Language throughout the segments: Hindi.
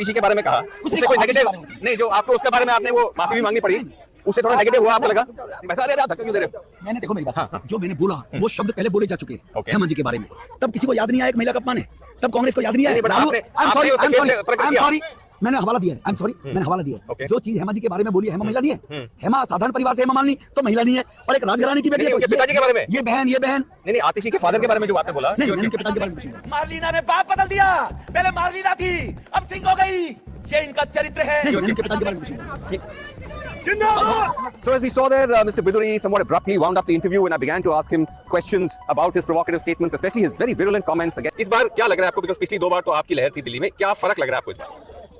आतिशी के बारे में कहा, उससे कोई नेगेटिव नहीं, जो आपको उसके बारे में आपने वो माफी भी मांगनी पड़ी, उससे थोड़ा नेगेटिव हुआ आपको लगा? पैसा ले रहा धक्का क्यों दे रहे हो? मैंने देखो मेरी बात, जो मैंने बोला वो शब्द पहले बोले जा चुके हैं हेमा जी के बारे में, तब किसी को याद नहीं आया एक महिला का अपमान है, तब कांग्रेस को याद नहीं आया। मैंने हवाला दिया है, आई एम सॉरी, मैंने हवाला दिया है। जो चीज हेमा जी के बारे में बोली है, हेमा महिला नहीं है, हेमा साधारण परिवार से हेमा मालिनी तो महिला नहीं है, और एक राजघराने की बेटी है। पिताजी के बारे में ये बहन नहीं, आतिशी के फादर के बारे में जो आपने बोला, नहीं, उनके पिताजी के बारे में। मार्लिना ने बाप बदल दिया, पहले मार्लिना थी अब सिंह हो गई, ये इनका चरित्र है। नहीं, उनके पिताजी के बारे में। So as we saw there, Mr. Biduri somewhat abruptly wound up the interview when I began to ask him questions about his provocative statements, especially his very virulent comments again. इस बार क्या लग रहा है आपको? Because पिछली 2 बार तो आपकी लहर थी दिल्ली में, क्या फर्क लग रहा है आपको इस बार?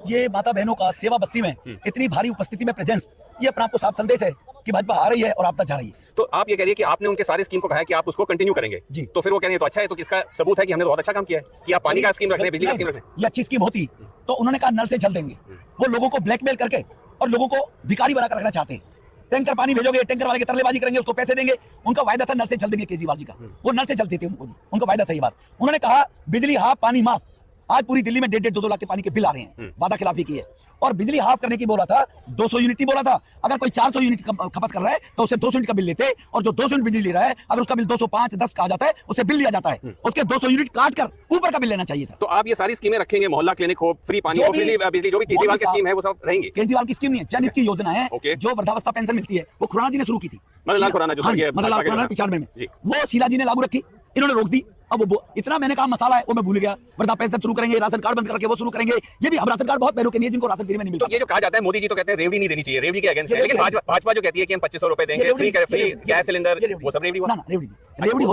ये माता बहनों का सेवा बस्ती में इतनी भारी उपस्थिति में प्रेजेंस, ये अपना आपको साफ संदेश है कि भाजपा आ रही है और आपका जा रही है। तो आप ये कह रही है कि आपने उनके सारे स्कीम को कहा है कि आप उसको कंटिन्यू करेंगे जी, तो फिर वो कह रहे हैं तो अच्छा है, तो किसका सबूत है कि हमने तो बहुत अच्छा काम किया है कि आप पानी का स्कीम रख रहे हैं, बिजली का स्कीम रख रहे हैं? ये अच्छी स्कीम होती तो उन्होंने कहा नल से जल देंगे, वो लोगों को ब्लैकमेल करके और लोगों को भिखारी बनाकर रखना चाहते हैं। टैंकर पानी भेजोगे, टैंकर वाले की तरलेबाजी करेंगे, उसको पैसे देंगे, उनका वायदा था नल से जल देंगे केजरीवाल जी का, वो नल से जल देते उनको, उनका वायदा था ये बात। उन्होंने कहा बिजली हाफ पानी माफ, आज पूरी दिल्ली में 1.5-2 लाख के पानी के बिल आ रहे हैं, वादा खिलाफी की है। और बिजली हाफ करने की बोला था, 200 यूनिट नहीं बोला था, अगर कोई 400 यूनिट खपत कर रहा है तो उसे 200 यूनिट का बिल लेते, और जो 200 यूनिट बिजली ले रहा है अगर उसका बिल 205, 10 का आ जाता है उसे बिल लिया जाता है, उसके 200 यूनिट काट कर ऊपर का बिल लेना चाहिए था। तो आप ये सारी स्कीमें रखेंगे, मोहल्ला क्लिनिक हो, फ्री पानी हो, बिजली जो भी केजरीवाल की स्कीम है वो सब रहेंगी? केजरीवाल की स्कीम नहीं है, जनहित की योजना है। जो वृद्धावस्था पेंशन मिलती है वो खुराना जी ने शुरू की थी, मदनलाल खुराना जो 95 में, वो शीला जी ने लागू रखी, इन्होंने रोक दी। अब वो इतना मैंने कहा मसाला है वो मैं भूल गया, वृद्धा पेंशन शुरू करेंगे, राशन कार्ड बंद करके वो शुरू करेंगे, ये भी अब राशन कार्ड बहुत बहनों के लिए जिनको राशन फ्री में नहीं मिलता। तो ये जो कहा जाता है मोदी जी तो कहते हैं रेवड़ी नहीं देनी चाहिए, रेवड़ी के अगेंस्ट है, लेकिन भाजपा जो कहती है कि हम 2500 रुपए देंगे, फ्री गैस सिलेंडर, वो सब रेवड़ी हुआ? ना, रेवड़ी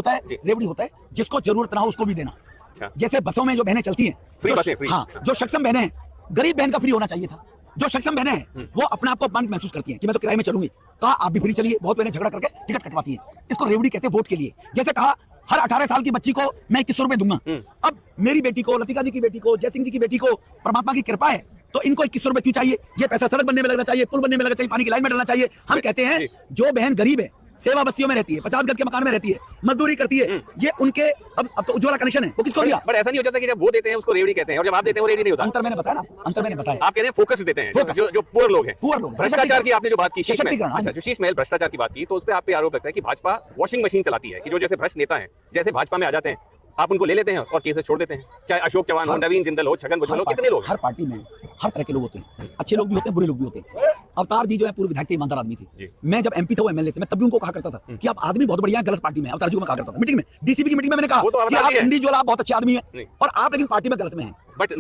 होता है जिसको जरूरत ना हो उसको भी देना। जैसे बसों में जो बहनें चलती हैं फ्री बसें, हाँ, जो सक्षम बहनें हैं, गरीब बहन का फ्री होना चाहिए था। जो सक्षम बहनें हैं वो अपने आप को अपमानित महसूस करती हैं कि मैं तो किराए में चलूंगी, कहा आप भी फ्री चलिए, बहुत बहनें झगड़ा करके टिकट कटवाती हैं, इसको रेवड़ी कहते हैं वोट के लिए। जैसे कहा हर 18 साल की बच्ची को मैं 2100 रुपए दूंगा, अब मेरी बेटी को, लतिका जी की बेटी को, जयसिंह जी की बेटी को परमात्मा की कृपा है तो इनको 2100 रुपए क्यों चाहिए? ये पैसा सड़क बनने में लगना चाहिए, पुल बनने में लगना चाहिए, पानी की लाइन में डालना चाहिए। हम कहते हैं जो बहन गरीब है, सेवा बस्तियों में रहती है, 50 गज के मकान में रहती है, मजदूरी करती है, ये उनके अब तो उज्ज्वला कनेक्शन है, वो किसको दिया? बट ऐसा नहीं हो जाता कि जब वो देते हैं उसको रेवड़ी कहते हैं और जब आप देते हैं वो रेवड़ी नहीं होता? अंतर मैंने बताया ना, अंतर मैंने बताया। आप कह रहे हैं फोकस देते हैं, जो पुअर लोग हैं, भ्रष्टाचार की आपने जो बात की, जो शीश महल भ्रष्टाचार की बात की, तो उस पर आप पे आरोप लगता है कि भाजपा वॉशिंग मशीन चलाती है, कि जो जैसे भ्रष्ट नेता है जैसे भाजपा में आ जाते हैं आप उनको ले लेते हैं और केसेस छोड़ देते हैं, चाहे अशोक चौहान हो, नवीन जिंदल हो, छगन भुजबल हो, कितने लोग? हर पार्टी में हर तरह के लोग होते हैं, अच्छे लोग भी होते हैं, बुरे लोग भी होते हैं। अवतार जी जो है पूर्व विधायक थे, ईमानदार आदमी थे, मैं जब एमपी था वो एमएलए थे, मैं तब भी उनको कहा करता था कि आप आदमी बहुत बढ़िया है, गलत पार्टी में। अवतार जी को मैं कहा करता था मीटिंग में, डीसीपी की मीटिंग में मैंने कहा कि आप इंडिविजुअल आप बहुत अच्छे आदमी हैं और आप लेकिन पार्टी में गलत में हैं। बट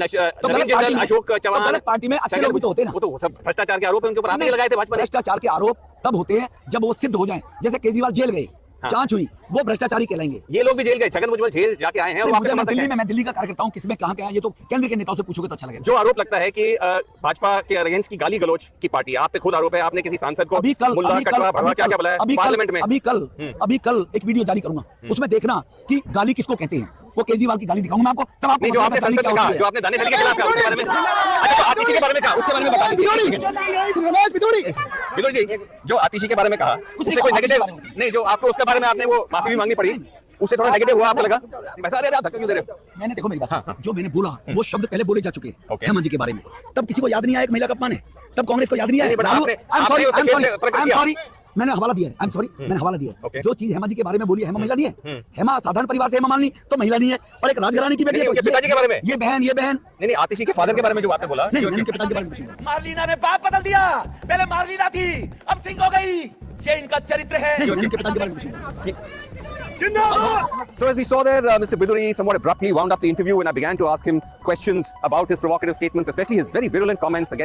अशोक चौहान गलत पार्टी में अच्छे लोग भी तो होते हैं ना, वो तो सब भ्रष्टाचार के आरोप है उनके ऊपर, आपने लगाए थे भाजपा ने। भ्रष्टाचार के आरोप तब होते हैं जब वो सिद्ध हो जाएं, जैसे केजरीवाल जेल गए, जांच हुई, वो भ्रष्टाचारी कहलाएंगे। ये लोग भी जेल गए, छगन भुजबल जेल जाके आए हैं और वापस मैं दिल्ली का कार्यकर्ता हूं, किसमें कहां क्या, ये तो केंद्र के नेताओं से पूछोगे तो अच्छा लगेगा। जो आरोप लगता है कि भाजपा के अगेंस्ट की गाली गलौज की पार्टी, आप पे खुद आरोप है, आपने किसी सांसद को मुल्ला कटवा भरवा क्या क्या बुलाया पार्लियामेंट में। अभी कल एक वीडियो जारी करूंगा, उसमें देखना कि गाली किसको कहते हैं, वो केजरीवाल की गाली दिखाऊंगा मैं आपको, तब आपको जो आपने संसद में कहा, जो आपने दानिश अली के खिलाफ कहा उसके बारे में, अच्छा आतिशी के बारे में कहा उसके बारे में बता दीजिए। बिदुर जी, जो आतिशी के बारे में कहा उससे कोई नेगेटिव नहीं, जो आपको उसके बारे में आपने वो माफी भी मांगनी पड़ी, उससे थोड़ा नेगेटिव हुआ आपको लगा? पैसा ले रहा धक्का क्यों दे रहे हो? मैंने देखो मेरी बात, जो मैंने बोला वो शब्द पहले बोले जा चुके हैं हेमा जी के बारे में, तब किसी को याद नहीं आया एक महिला का अपमान है, तब कांग्रेस को याद नहीं आया। मैंने हवाला दिया है, आई एम सॉरी, मैंने हवाला दिया है। जो चीज हेमा जी के बारे में बोली है, हेमा महिला नहीं है, हेमा साधारण परिवार से हेमा मालिनी तो महिला नहीं है, और एक राजघराने की बेटी है। पिताजी के बारे में ये बहन नहीं, आतिशी के फादर के बारे में जो आपने बोला, नहीं, उनके पिताजी के बारे में। मार्लिना ने बाप बदल दिया, पहले मार्लिना थी अब सिंह हो गई, ये इनका चरित्र है। उनके पिताजी के बारे में। So as we saw there, Mr. Biduri somewhat abruptly wound up the interview when I began to ask him questions about his provocative statements, especially his very virulent comments against